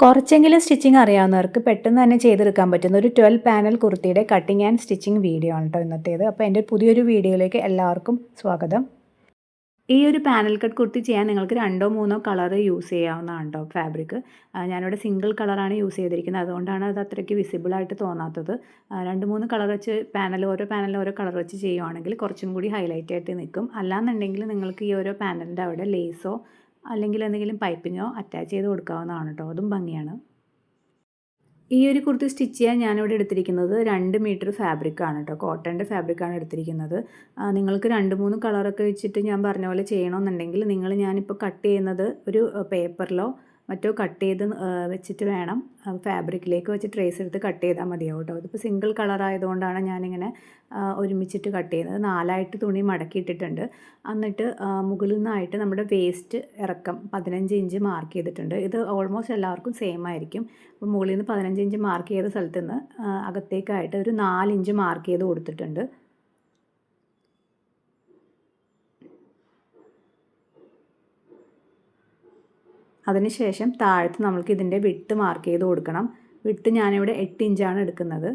കുറച്ചെങ്കിലും സ്റ്റിച്ചിങ് അറിയാവുന്നവർക്ക് പെട്ടെന്ന് തന്നെ ചെയ്തെടുക്കാൻ പറ്റുന്ന ഒരു 12 പാനൽ കുർത്തിയുടെ കട്ടിങ് ആൻഡ് സ്റ്റിച്ചിങ് വീഡിയോ ആണ് കേട്ടോ ഇന്നത്തേത്. അപ്പോൾ എൻ്റെ പുതിയൊരു വീഡിയോയിലേക്ക് എല്ലാവർക്കും സ്വാഗതം. ഈ ഒരു പാനൽ കട്ട് കുർത്തി ചെയ്യാൻ നിങ്ങൾക്ക് 2ഓ 3ഓ കളർ യൂസ് ചെയ്യാവുന്നതാണ് കേട്ടോ ഫാബ്രിക്. ഞാനിവിടെ സിംഗിൾ കളറാണ് യൂസ് ചെയ്തിരിക്കുന്നത്, അതുകൊണ്ടാണ് അത് അത്രയ്ക്ക് വിസിബിളായിട്ട് തോന്നാത്തത്. 2, 3 കളർ വെച്ച് ഓരോ പാനലിൽ ഓരോ കളർ വെച്ച് ചെയ്യുവാണെങ്കിൽ കുറച്ചും കൂടി ഹൈലൈറ്റ് ആയിട്ട് നിൽക്കും. അല്ലാന്നുണ്ടെങ്കിൽ നിങ്ങൾക്ക് ഈ ഓരോ പാനലിൻ്റെ അവിടെ ലേസോ അല്ലെങ്കിൽ എന്തെങ്കിലും പൈപ്പിങ്ങോ അറ്റാച്ച് ചെയ്ത് കൊടുക്കാവുന്നതാണ് കേട്ടോ, അതും ഭംഗിയാണ്. ഈ ഒരു കുർത്തി സ്റ്റിച്ച് ചെയ്യാൻ ഞാനിവിടെ എടുത്തിരിക്കുന്നത് 2 മീറ്റർ ഫാബ്രിക്കാണ് കേട്ടോ, കോട്ടൻ്റെ ഫാബ്രിക്കാണ് എടുത്തിരിക്കുന്നത്. നിങ്ങൾക്ക് 2, 3 കളറൊക്കെ വെച്ചിട്ട് ഞാൻ പറഞ്ഞ പോലെ ചെയ്യണമെന്നുണ്ടെങ്കിൽ ഞാനിപ്പോൾ കട്ട് ചെയ്യുന്നത് ഒരു പേപ്പറിലോ മറ്റോ കട്ട് ചെയ്ത് വെച്ചിട്ട് വേണം ഫാബ്രിക്കിലേക്ക് വെച്ച് ട്രേസ് എടുത്ത് കട്ട് ചെയ്താൽ മതിയാവും കേട്ടോ. ഇതിപ്പോൾ സിംഗിൾ കളർ ആയതുകൊണ്ടാണ് ഞാനിങ്ങനെ ഒരുമിച്ചിട്ട് കട്ട് ചെയ്യുന്നത്. 4ആയിട്ട് തുണി മടക്കിയിട്ടിട്ടുണ്ട്. എന്നിട്ട് മുകളിൽ നിന്നായിട്ട് നമ്മുടെ വേസ്റ്റ് ഇറക്കം 15 ഇഞ്ച് മാർക്ക് ചെയ്തിട്ടുണ്ട്. ഇത് ഓൾമോസ്റ്റ് എല്ലാവർക്കും സെയിം ആയിരിക്കും. അപ്പോൾ മുകളിൽ നിന്ന് 15 ഇഞ്ച് മാർക്ക് ചെയ്ത സ്ഥലത്ത് നിന്ന് അകത്തേക്കായിട്ട് ഒരു 4 ഇഞ്ച് മാർക്ക് ചെയ്ത് കൊടുത്തിട്ടുണ്ട്. അതിനുശേഷം താഴത്ത് നമ്മൾക്ക് ഇതിൻ്റെ വിഡ്ത്ത് മാർക്ക് ചെയ്ത് കൊടുക്കണം. വിഡ്ത്ത് ഞാനിവിടെ 8 ഇഞ്ചാണ് എടുക്കുന്നത്.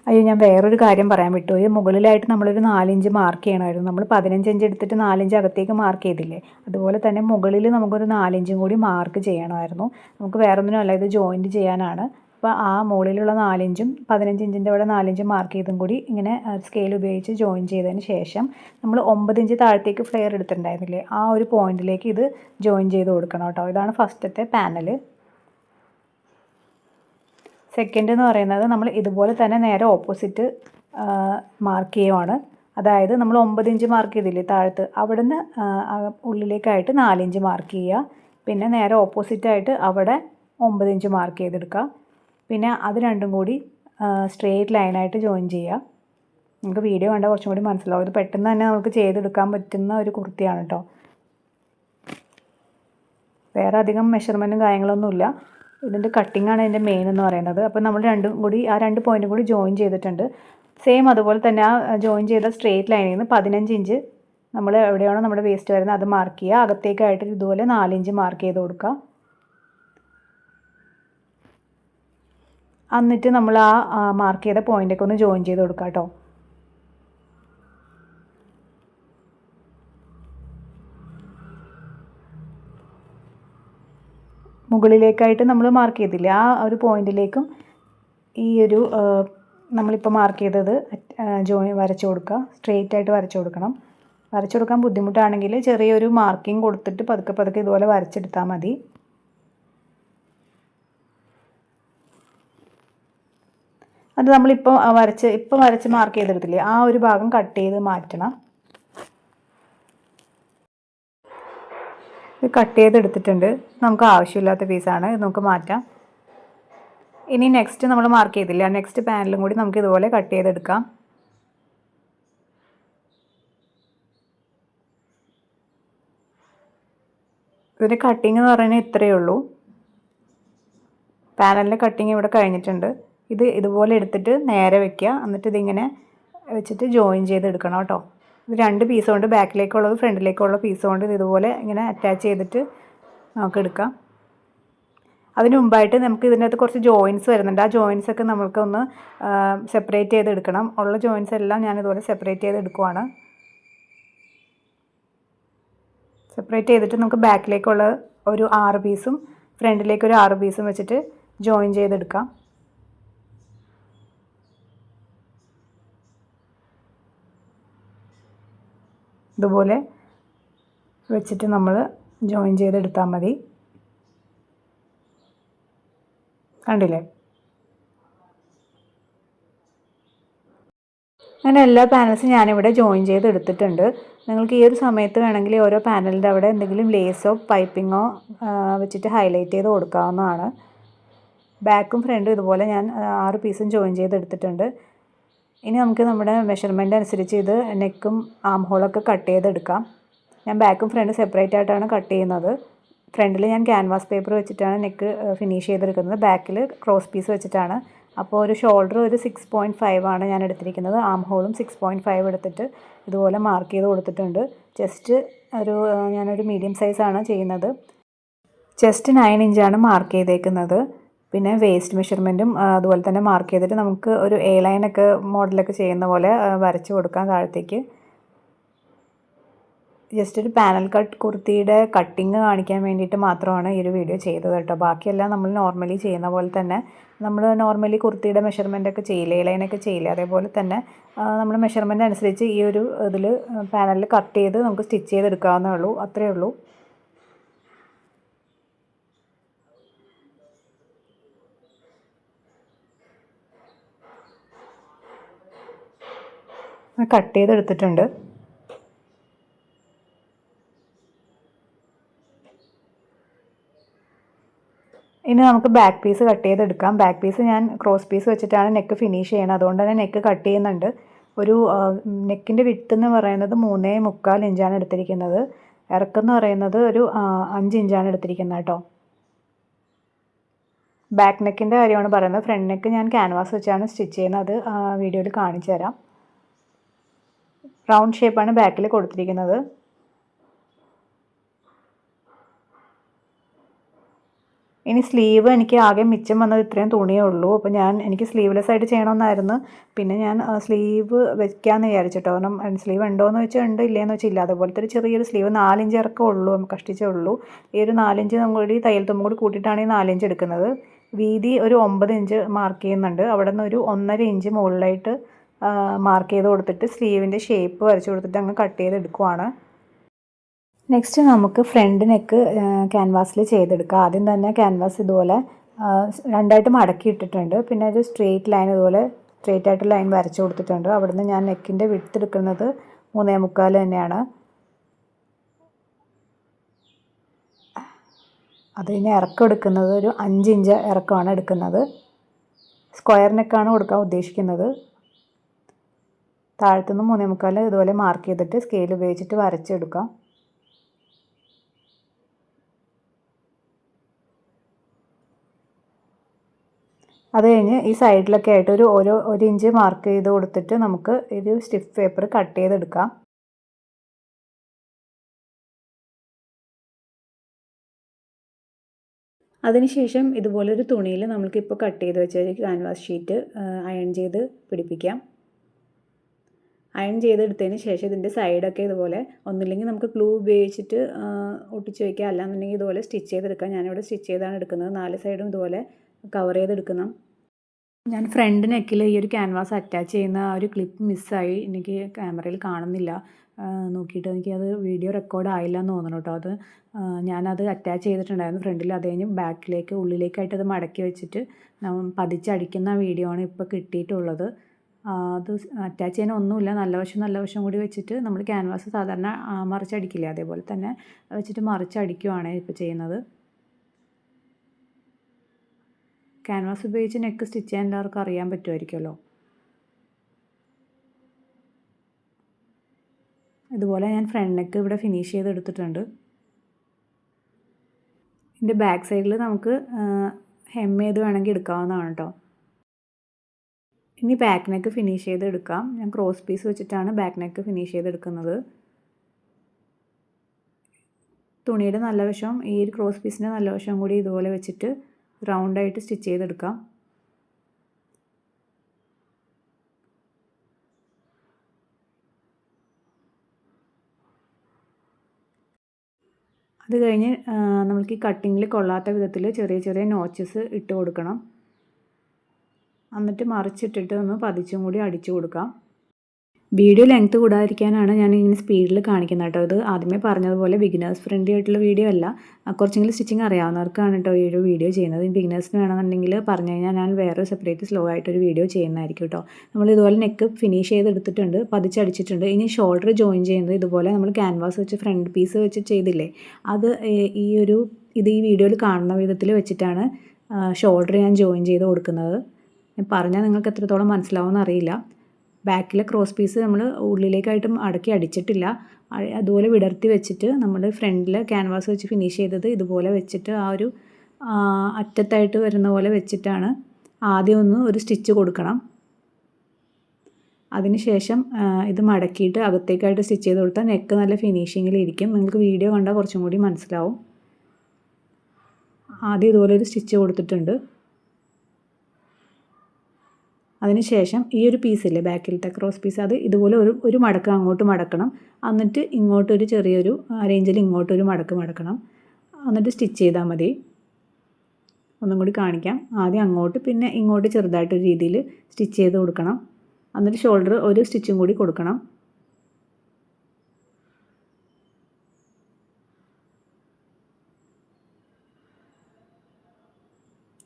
അയ്യോ, ഞാൻ വേറൊരു കാര്യം പറയാൻ വിട്ടുപോയി. മുകളിലായിട്ട് നമ്മളൊരു 4 ഇഞ്ച് മാർക്ക് ചെയ്യണമായിരുന്നു. നമ്മൾ 15 ഇഞ്ച് എടുത്തിട്ട് 4 ഇഞ്ച് അകത്തേക്ക് മാർക്ക് ചെയ്തില്ലേ, അതുപോലെ തന്നെ മുകളിൽ നമുക്കൊരു 4 ഇഞ്ചും കൂടി മാർക്ക് ചെയ്യണമായിരുന്നു. നമുക്ക് വേറൊന്നിനുമല്ല, ഇത് ജോയിൻറ്റ് ചെയ്യാനാണ്. അപ്പോൾ ആ മുകളിലുള്ള 4 ഇഞ്ചും 15 ഇഞ്ചിൻ്റെ അവിടെ 4 ഇഞ്ച് മാർക്ക് ചെയ്തും കൂടി ഇങ്ങനെ സ്കെയിൽ ഉപയോഗിച്ച് ജോയിൻ ചെയ്തതിന് ശേഷം നമ്മൾ 9 ഇഞ്ച് താഴത്തേക്ക് ഫ്ലെയർ എടുത്തിട്ടുണ്ടായിരുന്നില്ലേ, ആ ഒരു പോയിന്റിലേക്ക് ഇത് ജോയിൻ ചെയ്ത് കൊടുക്കണം കേട്ടോ. ഇതാണ് ഫസ്റ്റത്തെ പാനൽ. സെക്കൻഡ് എന്ന് പറയുന്നത് നമ്മൾ ഇതുപോലെ തന്നെ നേരെ ഓപ്പോസിറ്റ് മാർക്ക് ചെയ്യുവാണ്. അതായത് നമ്മൾ 9 ഇഞ്ച് മാർക്ക് ചെയ്തില്ലേ താഴത്ത്, അവിടുന്ന് ഉള്ളിലേക്കായിട്ട് 4 ഇഞ്ച് മാർക്ക് ചെയ്യുക. പിന്നെ നേരെ ഓപ്പോസിറ്റായിട്ട് അവിടെ 9 ഇഞ്ച് മാർക്ക് ചെയ്തെടുക്കുക. പിന്നെ അത് രണ്ടും കൂടി സ്ട്രെയിറ്റ് ലൈനായിട്ട് ജോയിൻ ചെയ്യുക. നമുക്ക് വീഡിയോ കണ്ടാൽ കുറച്ചും കൂടി മനസ്സിലാവും. ഇത് പെട്ടെന്ന് തന്നെ നമുക്ക് ചെയ്തെടുക്കാൻ പറ്റുന്ന ഒരു കുർത്തിയാണ് കേട്ടോ. വേറെ അധികം മെഷർമെൻറ്റും കാര്യങ്ങളൊന്നുമില്ല. ഇതിൻ്റെ കട്ടിങ്ങാണ് ഇതിൻ്റെ മെയിൻ എന്ന് പറയുന്നത്. അപ്പോൾ നമ്മൾ രണ്ടും കൂടി ആ 2 പോയിൻറ്റും കൂടി ജോയിൻ ചെയ്തിട്ടുണ്ട്. സെയിം അതുപോലെ തന്നെ ആ ജോയിൻ ചെയ്ത സ്ട്രെയിറ്റ് ലൈനിൽ നിന്ന് 15 ഇഞ്ച് നമ്മൾ എവിടെയാണോ നമ്മുടെ വേസ്റ്റ് വരുന്നത് അത് മാർക്ക് ചെയ്യുക. അകത്തേക്കായിട്ട് ഇതുപോലെ 4 ഇഞ്ച് മാർക്ക് ചെയ്ത് കൊടുക്കുക. എന്നിട്ട് നമ്മൾ ആ മാർക്ക് ചെയ്ത പോയിൻ്റൊക്കെ ഒന്ന് ജോയിൻ ചെയ്ത് കൊടുക്കുക കേട്ടോ. മുകളിലേക്കായിട്ട് നമ്മൾ മാർക്ക് ചെയ്തില്ലേ, ആ ഒരു പോയിന്റിലേക്കും ഈ ഒരു നമ്മളിപ്പോൾ മാർക്ക് ചെയ്തത് വരച്ചു കൊടുക്കുക. സ്ട്രെയിറ്റ് ആയിട്ട് വരച്ചു കൊടുക്കണം. വരച്ചു കൊടുക്കാൻ ബുദ്ധിമുട്ടാണെങ്കിൽ ചെറിയൊരു മാർക്കിംഗ് കൊടുത്തിട്ട് പതുക്കെ പതുക്കെ ഇതുപോലെ വരച്ചെടുത്താൽ മതി. അത് നമ്മളിപ്പോൾ വരച്ച് മാർക്ക് ചെയ്തെടുത്തില്ലേ, ആ ഒരു ഭാഗം കട്ട് ചെയ്ത് മാറ്റണം. ഇത് കട്ട് ചെയ്തെടുത്തിട്ടുണ്ട്. നമുക്ക് ആവശ്യമില്ലാത്ത പീസാണ്, ഇത് നമുക്ക് മാറ്റാം. ഇനി നെക്സ്റ്റ് നമ്മൾ മാർക്ക് ചെയ്തില്ല, നെക്സ്റ്റ് പാനലും കൂടി നമുക്ക് ഇതുപോലെ കട്ട് ചെയ്തെടുക്കാം. ഇതിൻ്റെ കട്ടിങ് എന്ന് പറയുന്നത് ഇത്രയേ ഉള്ളൂ. പാനലിൻ്റെ കട്ടിങ് ഇവിടെ കഴിഞ്ഞിട്ടുണ്ട്. ഇത് ഇതുപോലെ എടുത്തിട്ട് നേരെ വെക്കുക. എന്നിട്ട് ഇതിങ്ങനെ വെച്ചിട്ട് ജോയിൻ ചെയ്തെടുക്കണം കേട്ടോ. ഇത് 2 പീസ് കൊണ്ട്, ബാക്കിലേക്കുള്ളത് ഫ്രണ്ടിലേക്കുള്ള പീസ് കൊണ്ട് ഇതുപോലെ ഇങ്ങനെ അറ്റാച്ച് ചെയ്തിട്ട് നമുക്ക് എടുക്കാം. അതിന് മുമ്പായിട്ട് നമുക്ക് ഇതിൻ്റെ അകത്ത് കുറച്ച് ജോയിൻസ് വരുന്നുണ്ട്. ആ ജോയിൻസൊക്കെ നമുക്കൊന്ന് സെപ്പറേറ്റ് ചെയ്തെടുക്കണം. ഉള്ള ജോയിൻസ് എല്ലാം ഞാനിതുപോലെ സെപ്പറേറ്റ് ചെയ്തെടുക്കുവാണ്. സെപ്പറേറ്റ് ചെയ്തിട്ട് നമുക്ക് ബാക്കിലേക്കുള്ള ഒരു 6 പീസും ഫ്രണ്ടിലേക്ക് ഒരു 6 പീസും വെച്ചിട്ട് ജോയിൻ ചെയ്തെടുക്കാം. ഇതുപോലെ വെച്ചിട്ട് നമ്മൾ ജോയിൻ ചെയ്തെടുത്താൽ മതി. കണ്ടില്ലേ? അങ്ങനെ എല്ലാ പാനൽസും ഞാനിവിടെ ജോയിൻ ചെയ്ത് എടുത്തിട്ടുണ്ട്. നിങ്ങൾക്ക് ഈ ഒരു സമയത്ത് വേണമെങ്കിൽ ഓരോ പാനലിൻ്റെ അവിടെ എന്തെങ്കിലും ലേസോ പൈപ്പിങ്ങോ വെച്ചിട്ട് ഹൈലൈറ്റ് ചെയ്ത് കൊടുക്കാവുന്നതാണ്. ബാക്കും ഫ്രണ്ടും ഇതുപോലെ ഞാൻ 6 പീസും ജോയിൻ ചെയ്തെടുത്തിട്ടുണ്ട്. ഇനി നമുക്ക് നമ്മുടെ മെഷർമെൻ്റ് അനുസരിച്ച് ഇത് നെക്കും ആം ഹോളൊക്കെ കട്ട് ചെയ്തെടുക്കാം. ഞാൻ ബാക്കും ഫ്രണ്ടും സെപ്പറേറ്റ് ആയിട്ടാണ് കട്ട് ചെയ്യുന്നത്. ഫ്രണ്ടിൽ ഞാൻ ക്യാൻവാസ് പേപ്പർ വെച്ചിട്ടാണ് നെക്ക് ഫിനിഷ് ചെയ്തെടുക്കുന്നത്. ബാക്കിൽ ക്രോസ് പീസ് വെച്ചിട്ടാണ്. അപ്പോൾ ഒരു ഷോൾഡർ ഒരു 6.5 ആണ് ഞാൻ എടുത്തിരിക്കുന്നത്. ആം ഹോളും 6.5 എടുത്തിട്ട് ഇതുപോലെ മാർക്ക് ചെയ്ത് കൊടുത്തിട്ടുണ്ട്. ഞാനൊരു മീഡിയം സൈസാണ് ചെയ്യുന്നത്. ചെസ്റ്റ് 9 ഇഞ്ചാണ് മാർക്ക് ചെയ്തേക്കുന്നത്. പിന്നെ വേസ്റ്റ് മെഷർമെൻറ്റും അതുപോലെ തന്നെ മാർക്ക് ചെയ്തിട്ട് നമുക്ക് ഒരു എ ലൈനൊക്കെ മോഡലൊക്കെ ചെയ്യുന്ന പോലെ വരച്ച് കൊടുക്കാം താഴത്തേക്ക്. ജസ്റ്റ് ഒരു പാനൽ കട്ട് കുർത്തിയുടെ കട്ടിങ് കാണിക്കാൻ വേണ്ടിയിട്ട് മാത്രമാണ് ഈ ഒരു വീഡിയോ ചെയ്തത് കേട്ടോ. ബാക്കിയെല്ലാം നമ്മൾ നോർമലി ചെയ്യുന്ന പോലെ തന്നെ നമ്മൾ നോർമലി കുർത്തിയുടെ മെഷർമെൻറ്റൊക്കെ ചെയ്യില്ലേ, എ ലൈനൊക്കെ ചെയ്യില്ലേ, അതേപോലെ തന്നെ നമ്മൾ മെഷർമെൻറ്റ് അനുസരിച്ച് ഈ ഒരു ഇതിൽ പാനലിൽ കട്ട് ചെയ്ത് നമുക്ക് സ്റ്റിച്ച് ചെയ്തെടുക്കാവുന്നേ ഉള്ളൂ. അത്രയേ ഉള്ളൂ. കട്ട് ചെയ്തെടുത്തിട്ടുണ്ട്. ഇനി നമുക്ക് ബാക്ക് പീസ് കട്ട് ചെയ്തെടുക്കാം. ബാക്ക് പീസ് ഞാൻ ക്രോസ് പീസ് വെച്ചിട്ടാണ് നെക്ക് ഫിനിഷ് ചെയ്യണത്. അതുകൊണ്ട് തന്നെ നെക്ക് കട്ട് ചെയ്യുന്നുണ്ട്. ഒരു നെക്കിൻ്റെ വിഡ്ത്ത് എന്ന് പറയുന്നത് 3.25 ഇഞ്ചാണ് എടുത്തിരിക്കുന്നത്. ഇറക്കം എന്ന് പറയുന്നത് ഒരു 5 ഇഞ്ചാണ് എടുത്തിരിക്കുന്നത് കേട്ടോ. ബാക്ക് നെക്കിൻ്റെ കാര്യമാണ് പറയുന്നത്. ഫ്രണ്ട് നെക്ക് ഞാൻ ക്യാൻവാസ് വെച്ചാണ് സ്റ്റിച്ച് ചെയ്യുന്നത്. അത് വീഡിയോയിൽ കാണിച്ചു തരാം. റൗണ്ട് ഷേപ്പാണ് ബാക്കിൽ കൊടുത്തിരിക്കുന്നത്. ഇനി സ്ലീവ് എനിക്ക് ആകെ മിച്ചം വന്നത് ഇത്രയും തുണിയേ ഉള്ളൂ. അപ്പോൾ എനിക്ക് സ്ലീവ്ലെസ് ആയിട്ട് ചെയ്യണമെന്നായിരുന്നു. പിന്നെ ഞാൻ സ്ലീവ് വെക്കാമെന്ന് വിചാരിച്ചിട്ടോ. കാരണം സ്ലീവ് ഉണ്ടോയെന്ന് വെച്ചാൽ ഉണ്ട്, ഇല്ലയെന്ന് വെച്ചാൽ ഇല്ല. അതുപോലത്തെ ഒരു ചെറിയൊരു സ്ലീവ് 4 ഇഞ്ച് ഇറക്കം ഉള്ളൂ, കഷ്ടിച്ചേ ഉള്ളൂ. ഈ ഒരു 4 ഇഞ്ച് നമ്മൾ കൂടി തയ്യൽ തുമ്പും കൂടി കൂട്ടിയിട്ടാണ് ഈ 4 ഇഞ്ച് എടുക്കുന്നത്. വീതി ഒരു 9 ഇഞ്ച് മാർക്ക് ചെയ്യുന്നുണ്ട്. അവിടെ നിന്ന് ഒരു 1.5 ഇഞ്ച് മുകളിലായിട്ട് മാർക്ക് ചെയ്ത് കൊടുത്തിട്ട് സ്ലീവിൻ്റെ ഷേപ്പ് വരച്ച് കൊടുത്തിട്ട് അങ്ങ് കട്ട് ചെയ്തെടുക്കുവാണ്. നെക്സ്റ്റ് നമുക്ക് ഫ്രണ്ട് നെക്ക് ക്യാൻവാസിൽ ചെയ്തെടുക്കാം. ആദ്യം തന്നെ ക്യാൻവാസ് ഇതുപോലെ രണ്ടായിട്ട് മടക്കി ഇട്ടിട്ടുണ്ട്. പിന്നെ ഒരു സ്ട്രെയിറ്റ് ലൈൻ ഇതുപോലെ സ്ട്രെയിറ്റ് ആയിട്ട് ലൈൻ വരച്ച് കൊടുത്തിട്ടുണ്ട്. അവിടുന്ന് ഞാൻ നെക്കിൻ്റെ വിഡ്ത്ത് എടുക്കുന്നത് 3.25 തന്നെയാണ്. അത് കഴിഞ്ഞ് ഇറക്കം എടുക്കുന്നത് ഒരു 5 ഇഞ്ച് ഇറക്കമാണ് എടുക്കുന്നത്. സ്ക്വയർ നെക്കാണ് കൊടുക്കാൻ ഉദ്ദേശിക്കുന്നത്. താഴത്തുനിന്ന് 3.25 ഇതുപോലെ മാർക്ക് ചെയ്തിട്ട് സ്കെയിൽ ഉപയോഗിച്ചിട്ട് വരച്ചെടുക്കാം. അത് കഴിഞ്ഞ് ഈ സൈഡിലൊക്കെ ആയിട്ട് ഒരു ഇഞ്ച് മാർക്ക് ചെയ്ത് കൊടുത്തിട്ട് നമുക്ക് ഒരു സ്റ്റിഫ് പേപ്പർ കട്ട് ചെയ്തെടുക്കാം. അതിനുശേഷം ഇതുപോലൊരു തുണിയിൽ നമുക്കിപ്പോൾ കട്ട് ചെയ്ത് വെച്ച ഒരു ക്യാൻവാസ് ഷീറ്റ് അയൺ ചെയ്ത് പിടിപ്പിക്കാം. അയൺ ചെയ്തെടുത്തതിന് ശേഷം ഇതിൻ്റെ സൈഡൊക്കെ ഇതുപോലെ ഒന്നുമില്ലെങ്കിൽ നമുക്ക് ഗ്ലൂ ഉപയോഗിച്ചിട്ട് ഒട്ടിച്ച് വയ്ക്കാം, അല്ലാന്നുണ്ടെങ്കിൽ ഇതുപോലെ സ്റ്റിച്ച് ചെയ്തെടുക്കാം. ഞാനിവിടെ സ്റ്റിച്ച് ചെയ്താണ് എടുക്കുന്നത്. 4 സൈഡും ഇതുപോലെ കവർ ചെയ്തെടുക്കണം. ഞാൻ ഫ്രണ്ട് നെക്കിൽ ഈ ഒരു ക്യാൻവാസ് അറ്റാച്ച് ചെയ്യുന്ന ആ ഒരു ക്ലിപ്പ് മിസ്സായി. എനിക്ക് ക്യാമറയിൽ കാണുന്നില്ല. നോക്കിയിട്ട് എനിക്കത് വീഡിയോ റെക്കോർഡ് ആയില്ല എന്ന് തോന്നുന്നു കേട്ടോ. അത് ഞാനത് അറ്റാച്ച് ചെയ്തിട്ടുണ്ടായിരുന്നു ഫ്രണ്ടിൽ. അത് കഴിഞ്ഞ് ബാക്കിലേക്ക് ഉള്ളിലേക്കായിട്ട് അത് മടക്കി വെച്ചിട്ട് പതിച്ചടിക്കുന്ന വീഡിയോ ആണ് ഇപ്പോൾ കിട്ടിയിട്ടുള്ളത്. അത് അറ്റാച്ച് ചെയ്യാൻ ഒന്നുമില്ല. നല്ല വശം കൂടി വെച്ചിട്ട് നമ്മൾ ക്യാൻവാസ് സാധാരണ മറിച്ചടിക്കില്ലേ, അതേപോലെ തന്നെ വെച്ചിട്ട് മറിച്ചടിക്കുവാണ് ഇപ്പോൾ ചെയ്യുന്നത്. ക്യാൻവാസ് ഉപയോഗിച്ച് നെക്ക് സ്റ്റിച്ച് ചെയ്യാൻ എല്ലാവർക്കും അറിയാൻ പറ്റുമായിരിക്കുമല്ലോ. ഇതുപോലെ ഞാൻ ഫ്രണ്ട് നെക്ക് ഇവിടെ ഫിനിഷ് ചെയ്തെടുത്തിട്ടുണ്ട്. ഇതിൻ്റെ ബാക്ക് സൈഡിൽ നമുക്ക് ഹെം ചെയ്ത് വേണമെങ്കിൽ എടുക്കാവുന്നതാണ് കേട്ടോ. ഇനി ബാക്ക് നെക്ക് ഫിനിഷ് ചെയ്തെടുക്കാം. ഞാൻ ക്രോസ് പീസ് വെച്ചിട്ടാണ് ബാക്ക് നെക്ക് ഫിനിഷ് ചെയ്തെടുക്കുന്നത്. തുണിയുടെ നല്ല വശം ഈ ഒരു ക്രോസ് പീസിൻ്റെ നല്ല വശം കൂടി ഇതുപോലെ വെച്ചിട്ട് റൗണ്ടായിട്ട് സ്റ്റിച്ച് ചെയ്തെടുക്കാം. അത് കഴിഞ്ഞ് നമുക്ക് ഈ കട്ടിങ്ങിൽ കൊള്ളാത്ത വിധത്തിൽ ചെറിയ ചെറിയ നോച്ചസ് ഇട്ട് കൊടുക്കണം. എന്നിട്ട് മറിച്ചിട്ടിട്ട് ഒന്ന് പതിച്ചും കൂടി അടിച്ചു കൊടുക്കാം. വീഡിയോ ലെങ്ത്ത് കൂടാതിരിക്കാനാണ് ഞാൻ ഇങ്ങനെ സ്പീഡിൽ കാണിക്കുന്നത് കേട്ടോ. ഇത് ആദ്യമേ പറഞ്ഞതുപോലെ ബിഗിനേഴ്സ് ഫ്രണ്ട്ലി ആയിട്ടുള്ള വീഡിയോ അല്ല. കുറച്ചെങ്കിലും സ്റ്റിച്ചിങ് അറിയാവുന്നവർക്കാണ് കേട്ടോ ഈ ഒരു വീഡിയോ ചെയ്യുന്നത്. ബിഗിനേഴ്സിന് വേണമെന്നുണ്ടെങ്കിൽ പറഞ്ഞു കഴിഞ്ഞാൽ ഞാൻ വേറെ സെപ്പറേറ്റ് സ്ലോ ആയിട്ടൊരു വീഡിയോ ചെയ്യുന്നതായിരിക്കും കേട്ടോ. നമ്മൾ ഇതുപോലെ നെക്ക് ഫിനിഷ് ചെയ്തെടുത്തിട്ടുണ്ട്, പതിച്ചടിച്ചിട്ടുണ്ട്. ഇനി ഷോൾഡർ ജോയിൻ ചെയ്യുന്നത് ഇതുപോലെ നമ്മൾ ക്യാൻവാസ് വെച്ച് ഫ്രണ്ട് പീസ് വെച്ച് ചെയ്തില്ലേ, അത് ഈ വീഡിയോയിൽ കാണുന്ന വിധത്തിൽ വെച്ചിട്ടാണ് ഷോൾഡർ ഞാൻ ജോയിൻ ചെയ്ത് കൊടുക്കുന്നത്. പറഞ്ഞാൽ നിങ്ങൾക്ക് എത്രത്തോളം മനസ്സിലാവുമെന്ന് അറിയില്ല. ബാക്കിലെ ക്രോസ് പീസ് നമ്മൾ ഉള്ളിലേക്കായിട്ട് അടക്കി അടിച്ചിട്ടില്ല. അതുപോലെ വിടർത്തി വെച്ചിട്ട് നമ്മൾ ഫ്രണ്ടിൽ ക്യാൻവാസ് വെച്ച് ഫിനിഷ് ചെയ്തത് ഇതുപോലെ വെച്ചിട്ട് ആ ഒരു അറ്റത്തായിട്ട് വരുന്ന പോലെ വെച്ചിട്ടാണ് ആദ്യം ഒരു സ്റ്റിച്ച് കൊടുക്കണം. അതിനുശേഷം ഇത് മടക്കിയിട്ട് അകത്തേക്കായിട്ട് സ്റ്റിച്ച് ചെയ്ത് കൊടുത്താൽ നെക്ക് നല്ല ഫിനിഷിങ്ങിലിരിക്കും. നിങ്ങൾക്ക് വീഡിയോ കണ്ടാൽ കുറച്ചും കൂടി മനസ്സിലാവും. ആദ്യം ഇതുപോലെ ഒരു സ്റ്റിച്ച് കൊടുത്തിട്ടുണ്ട്. അതിനുശേഷം ഈ ഒരു പീസില്ലേ ബാക്കിലത്തെ ക്രോസ് പീസ്, അത് ഇതുപോലെ ഒരു മടക്ക് അങ്ങോട്ട് മടക്കണം. എന്നിട്ട് ഇങ്ങോട്ടൊരു ചെറിയൊരു റേഞ്ചിൽ ഇങ്ങോട്ടൊരു മടക്ക് മടക്കണം. എന്നിട്ട് സ്റ്റിച്ച് ചെയ്താൽ മതി. ഒന്നും കൂടി കാണിക്കാം. ആദ്യം അങ്ങോട്ട് പിന്നെ ഇങ്ങോട്ട് ചെറുതായിട്ടൊരു രീതിയിൽ സ്റ്റിച്ച് ചെയ്ത് കൊടുക്കണം. എന്നിട്ട് ഷോൾഡർ ഒരു സ്റ്റിച്ചും കൂടി കൊടുക്കണം.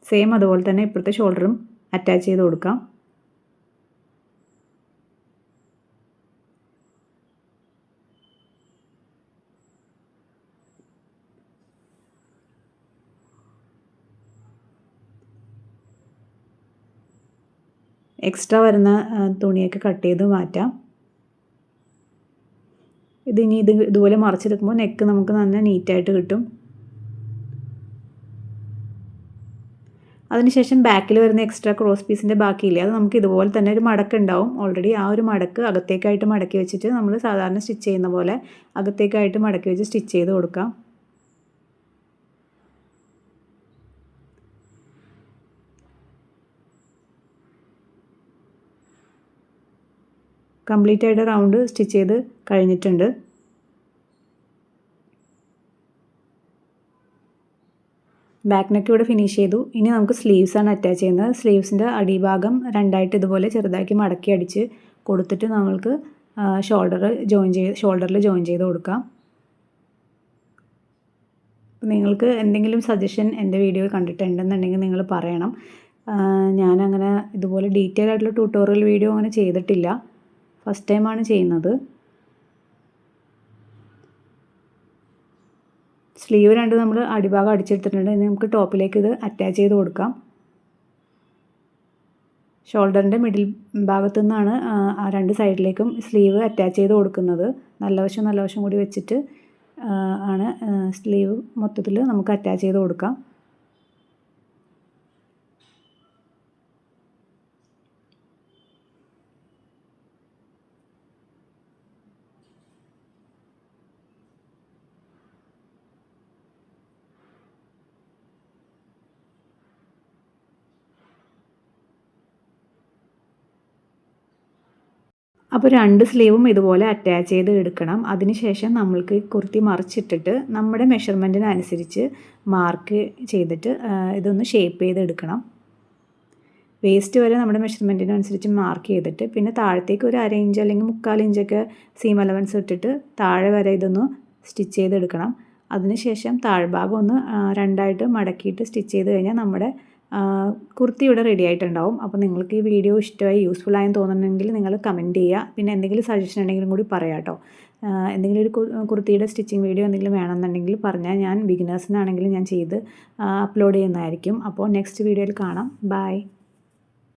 സെയിം അതുപോലെ തന്നെ ഇപ്പുറത്തെ ഷോൾഡറും അറ്റാച്ച് ചെയ്ത് കൊടുക്കാം. എക്സ്ട്രാ വരുന്ന തുണിയൊക്കെ കട്ട് ചെയ്ത് മാറ്റാം. ഇതുപോലെ മറിച്ചെടുക്കുമ്പോൾ നെക്ക് നമുക്ക് നല്ല നീറ്റായിട്ട് കിട്ടും. അതിനുശേഷം ബാക്കിൽ വരുന്ന എക്സ്ട്രാ ക്രോസ് പീസിൻ്റെ ബാക്കിയില്ലേ, അത് നമുക്ക് ഇതുപോലെ തന്നെ ഒരു മടക്ക് ഉണ്ടാവും ഓൾറെഡി. ആ ഒരു മടക്ക് അകത്തേക്കായിട്ട് മടക്കി വെച്ചിട്ട് നമ്മൾ സാധാരണ സ്റ്റിച്ച് ചെയ്യുന്ന പോലെ അകത്തേക്കായിട്ട് മടക്കി വെച്ച് സ്റ്റിച്ച് ചെയ്ത് കൊടുക്കാം. കംപ്ലീറ്റ് ആയിട്ട് റൗണ്ട് സ്റ്റിച്ച് ചെയ്ത് കഴിഞ്ഞിട്ടുണ്ട്. ബാക്ക് നെക്ക് ഇവിടെ ഫിനിഷ് ചെയ്തു. ഇനി നമുക്ക് സ്ലീവ്സാണ് അറ്റാച്ച് ചെയ്യുന്നത്. സ്ലീവ്സിൻ്റെ അടിഭാഗം രണ്ടായിട്ട് ഇതുപോലെ ചെറുതാക്കി മടക്കി അടിച്ച് കൊടുത്തിട്ട് നമ്മൾക്ക് ഷോൾഡറിൽ ജോയിൻ ചെയ്ത് കൊടുക്കാം. നിങ്ങൾക്ക് എന്തെങ്കിലും സജഷൻ എൻ്റെ വീഡിയോ കണ്ടിട്ടുണ്ടെന്നുണ്ടെങ്കിൽ നിങ്ങൾ പറയണം. ഞാനങ്ങനെ ഇതുപോലെ ഡീറ്റെയിൽ ആയിട്ടുള്ള ട്യൂട്ടോറിയൽ വീഡിയോ അങ്ങനെ ചെയ്തിട്ടില്ല. ഫസ്റ്റ് ടൈമാണ് ചെയ്യുന്നത്. സ്ലീവ് രണ്ട് നമ്മൾ അടിഭാഗം അടിച്ചെടുത്തിട്ടുണ്ട്. ഇനി നമുക്ക് ടോപ്പിലേക്ക് ഇത് അറ്റാച്ച് ചെയ്ത് കൊടുക്കാം. ഷോൾഡറിൻ്റെ മിഡിൽ ഭാഗത്തു നിന്നാണ് രണ്ട് സൈഡിലേക്കും സ്ലീവ് അറ്റാച്ച് ചെയ്ത് കൊടുക്കുന്നത്. നല്ല വശം കൂടി വെച്ചിട്ട് ആണ് സ്ലീവ് മൊത്തത്തിൽ നമുക്ക് അറ്റാച്ച് ചെയ്ത് കൊടുക്കാം. അപ്പോൾ രണ്ട് സ്ലീവും ഇതുപോലെ അറ്റാച്ച് ചെയ്ത് എടുക്കണം. അതിനുശേഷം നമ്മൾക്ക് കുർത്തി മറിച്ചിട്ടിട്ട് നമ്മുടെ മെഷർമെൻറ്റിനനുസരിച്ച് മാർക്ക് ചെയ്തിട്ട് ഇതൊന്ന് ഷേപ്പ് ചെയ്ത് എടുക്കണം. വേസ്റ്റ് വരെ നമ്മുടെ മെഷർമെൻറ്റിനനുസരിച്ച് മാർക്ക് ചെയ്തിട്ട് പിന്നെ താഴത്തേക്ക് ഒരു 1/2 ഇഞ്ച് അല്ലെങ്കിൽ 1/4 ഇഞ്ചൊക്കെ സീം അലവൻസ് ഇട്ടിട്ട് താഴെ വരെ ഇതൊന്ന് സ്റ്റിച്ച് ചെയ്തെടുക്കണം. അതിനുശേഷം താഴ്ഭാഗം ഒന്ന് രണ്ടായിട്ട് മടക്കിയിട്ട് സ്റ്റിച്ച് ചെയ്ത് കഴിഞ്ഞാൽ നമ്മുടെ കുർത്തി ഇവിടെ റെഡി ആയിട്ടുണ്ടാവും. അപ്പോൾ നിങ്ങൾക്ക് ഈ വീഡിയോ ഇഷ്ടമായി യൂസ്ഫുൾ ആയെന്ന് തോന്നുന്നുണ്ടെങ്കിൽ നിങ്ങൾ കമൻറ്റ് ചെയ്യുക. പിന്നെ എന്തെങ്കിലും സജഷൻ ഉണ്ടെങ്കിലും കൂടി പറയാം കേട്ടോ. എന്തെങ്കിലും ഒരു കുർത്തിയുടെ സ്റ്റിച്ചിങ് വീഡിയോ എന്തെങ്കിലും വേണമെന്നുണ്ടെങ്കിൽ പറഞ്ഞാൽ ഞാൻ ബിഗിനേഴ്സിനാണെങ്കിലും ഞാൻ ചെയ്ത് അപ്ലോഡ് ചെയ്യുന്നതായിരിക്കും. അപ്പോൾ നെക്സ്റ്റ് വീഡിയോയിൽ കാണാം. ബൈ.